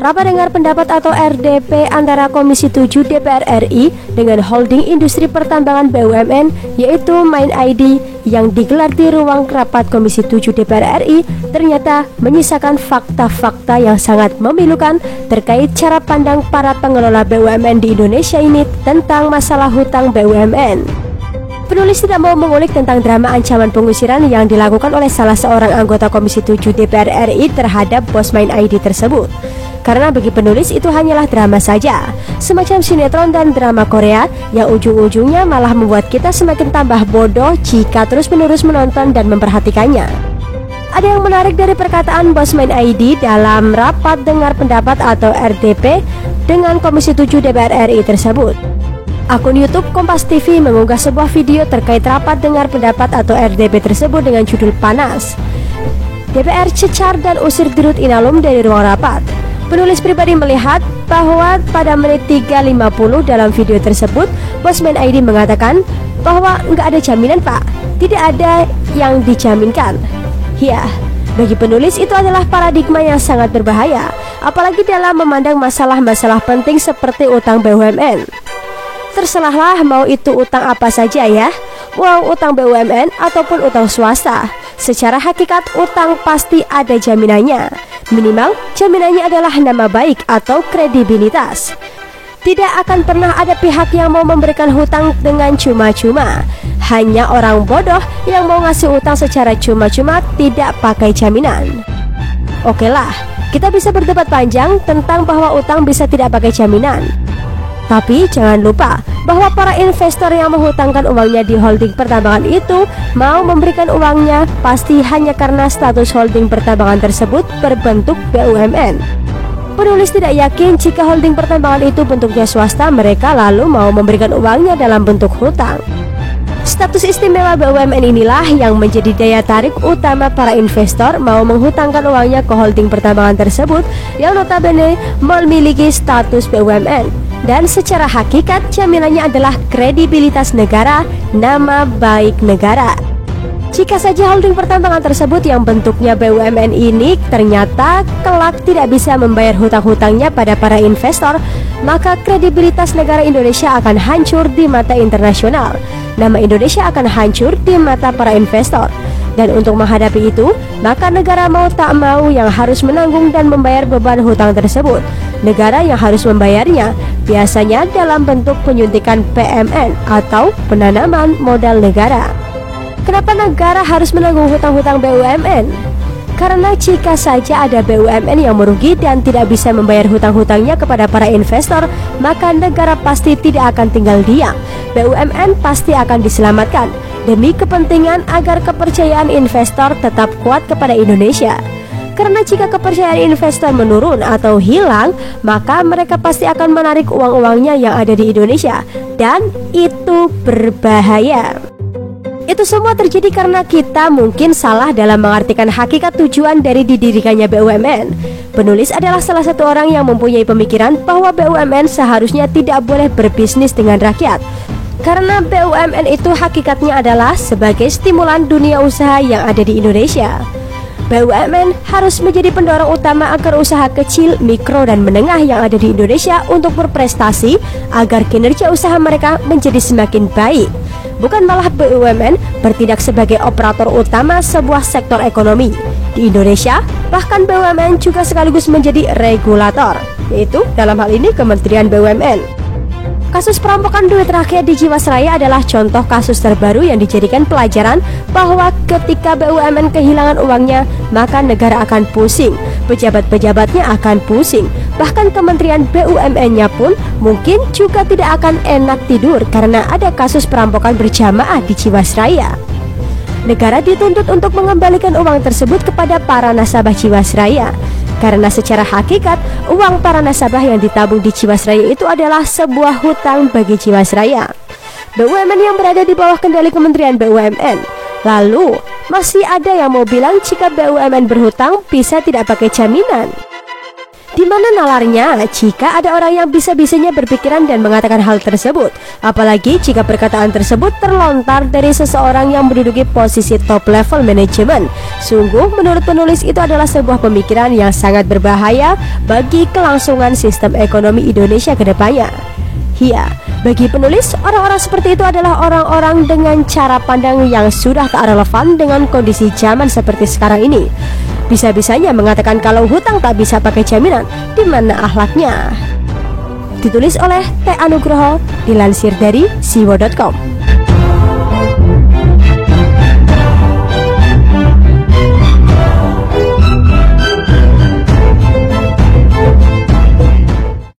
Rapat dengar pendapat atau RDP antara Komisi 7 DPR RI dengan Holding Industri Pertambangan BUMN yaitu Mind ID yang digelar di ruang rapat Komisi 7 DPR RI ternyata menyisakan fakta-fakta yang sangat memilukan terkait cara pandang para pengelola BUMN di Indonesia ini tentang masalah hutang BUMN. Penulis tidak mau mengulik tentang drama ancaman pengusiran yang dilakukan oleh salah seorang anggota Komisi 7 DPR RI terhadap bos Mind ID tersebut. Karena bagi penulis itu hanyalah drama saja, semacam sinetron dan drama Korea yang ujung-ujungnya malah membuat kita semakin tambah bodoh jika terus-menerus menonton dan memperhatikannya. Ada yang menarik dari perkataan bos Mind ID dalam rapat dengar pendapat atau RDP dengan Komisi 7 DPR RI tersebut. Akun YouTube Kompas TV mengunggah sebuah video terkait rapat dengar pendapat atau RDP tersebut dengan judul panas. DPR cecar dan usir Dirut Inalum dari ruang rapat. Penulis pribadi melihat bahwa pada menit 3.50 dalam video tersebut, bos Mind ID mengatakan bahwa nggak ada jaminan pak, tidak ada yang dijaminkan. Ya, bagi penulis itu adalah paradigma yang sangat berbahaya, apalagi dalam memandang masalah-masalah penting seperti utang BUMN. Terserahlah mau itu utang apa saja ya, mau utang BUMN ataupun utang swasta. Secara hakikat utang pasti ada jaminannya. Minimal jaminannya adalah nama baik atau kredibilitas. Tidak akan pernah ada pihak yang mau memberikan hutang dengan cuma-cuma. Hanya orang bodoh yang mau ngasih utang secara cuma-cuma tidak pakai jaminan. Oke lah, kita bisa berdebat panjang tentang bahwa utang bisa tidak pakai jaminan. Tapi jangan lupa bahwa para investor yang menghutangkan uangnya di holding pertambangan itu mau memberikan uangnya pasti hanya karena status holding pertambangan tersebut berbentuk BUMN. Penulis tidak yakin jika holding pertambangan itu bentuknya swasta mereka lalu mau memberikan uangnya dalam bentuk hutang. Status istimewa BUMN inilah yang menjadi daya tarik utama para investor mau menghutangkan uangnya ke holding pertambangan tersebut yang notabene memiliki status BUMN. Dan secara hakikat jaminannya adalah kredibilitas negara, nama baik negara. Jika saja holding pertambangan tersebut yang bentuknya BUMN ini ternyata kelak tidak bisa membayar hutang-hutangnya pada para investor, maka kredibilitas negara Indonesia akan hancur di mata internasional. Nama Indonesia akan hancur di mata para investor. Dan untuk menghadapi itu, maka negara mau tak mau yang harus menanggung dan membayar beban hutang tersebut. Negara yang harus membayarnya biasanya dalam bentuk penyuntikan PMN atau penanaman modal negara. Kenapa negara harus menanggung hutang-hutang BUMN? Karena jika saja ada BUMN yang merugi dan tidak bisa membayar hutang-hutangnya kepada para investor, maka negara pasti tidak akan tinggal diam. BUMN pasti akan diselamatkan demi kepentingan agar kepercayaan investor tetap kuat kepada Indonesia. Karena jika kepercayaan investor menurun atau hilang, maka mereka pasti akan menarik uang-uangnya yang ada di Indonesia, dan itu berbahaya. Itu semua terjadi karena kita mungkin salah dalam mengartikan hakikat tujuan dari didirikannya BUMN. Penulis adalah salah satu orang yang mempunyai pemikiran bahwa BUMN seharusnya tidak boleh berbisnis dengan rakyat. Karena BUMN itu hakikatnya adalah sebagai stimulan dunia usaha yang ada di Indonesia. BUMN harus menjadi pendorong utama agar usaha kecil, mikro, dan menengah yang ada di Indonesia untuk berprestasi agar kinerja usaha mereka menjadi semakin baik. Bukan malah BUMN bertindak sebagai operator utama sebuah sektor ekonomi. Di Indonesia, bahkan BUMN juga sekaligus menjadi regulator, yaitu dalam hal ini Kementerian BUMN. Kasus perampokan duit rakyat di Jiwasraya adalah contoh kasus terbaru yang dijadikan pelajaran bahwa ketika BUMN kehilangan uangnya, maka negara akan pusing, pejabat-pejabatnya akan pusing, bahkan kementerian BUMN-nya pun mungkin juga tidak akan enak tidur karena ada kasus perampokan berjamaah di Jiwasraya. Negara dituntut untuk mengembalikan uang tersebut kepada para nasabah Jiwasraya. Karena secara hakikat, uang para nasabah yang ditabung di Jiwasraya itu adalah sebuah hutang bagi Jiwasraya. BUMN yang berada di bawah kendali Kementerian BUMN. Lalu, masih ada yang mau bilang jika BUMN berhutang bisa tidak pakai jaminan. Di Di mana nalarnya jika ada orang yang bisa-bisanya berpikiran dan mengatakan hal tersebut, apalagi jika perkataan tersebut terlontar dari seseorang yang menduduki posisi top level manajemen. Sungguh menurut penulis itu adalah sebuah pemikiran yang sangat berbahaya bagi kelangsungan sistem ekonomi Indonesia ke depannya. Ya, bagi penulis, orang-orang seperti itu adalah orang-orang dengan cara pandang yang sudah tak relevan dengan kondisi zaman seperti sekarang ini. Bisa-bisanya mengatakan kalau hutang tak bisa pakai jaminan, di mana akhlaknya? Ditulis oleh T. Anugroho, dilansir dari siwo.com.